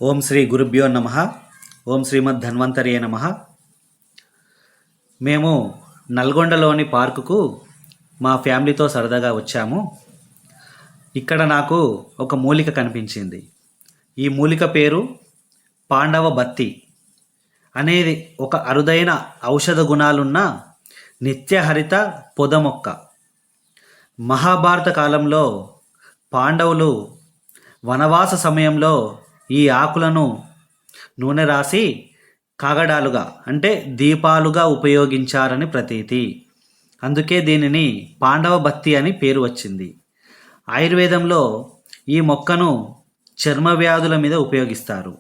ఓం శ్రీ గురుభ్యో నమః. ఓం శ్రీమద్ ధన్వంతరియే నమః. మేము నల్గొండలోని పార్కుకు మా ఫ్యామిలీతో సరదాగా వచ్చాము. ఇక్కడ నాకు ఒక మూలిక కనిపించింది. ఈ మూలిక పేరు పాండవ బత్తి అనేది ఒక అరుదైన ఔషధ గుణాలున్న నిత్యహరిత పొద మొక్క. మహాభారత కాలంలో పాండవులు వనవాస సమయంలో ఈ ఆకులను నూనె రాసి కాగడాలుగా అంటే దీపాలుగా ఉపయోగించారని ప్రతీతి. అందుకే దీనిని పాండవ బత్తి అని పేరు వచ్చింది. ఆయుర్వేదంలో ఈ మొక్కను చర్మ వ్యాధుల మీద ఉపయోగిస్తారు.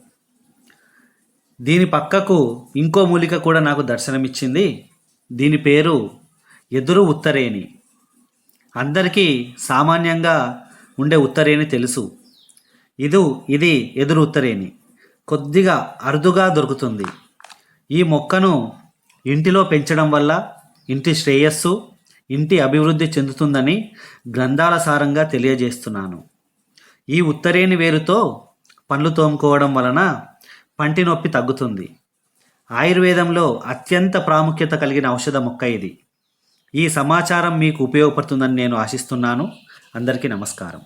దీని పక్కకు ఇంకో మూలిక కూడా నాకు దర్శనమిచ్చింది. దీని పేరు ఎదురు ఉత్తరేణి. అందరికీ సామాన్యంగా ఉండే ఉత్తరేణి తెలుసు. ఇది ఎదురు ఉత్తరేణి కొద్దిగా అరుదుగా దొరుకుతుంది. ఈ మొక్కను ఇంటిలో పెంచడం వల్ల ఇంటి శ్రేయస్సు, ఇంటి అభివృద్ధి చెందుతుందని గ్రంథాల సారంగా తెలియజేస్తున్నాను. ఈ ఉత్తరేణి వేరుతో పండ్లు తోముకోవడం వలన పంటి నొప్పి తగ్గుతుంది. ఆయుర్వేదంలో అత్యంత ప్రాముఖ్యత కలిగిన ఔషధ మొక్క ఇది. ఈ సమాచారం మీకు ఉపయోగపడుతుందని నేను ఆశిస్తున్నాను. అందరికీ నమస్కారం.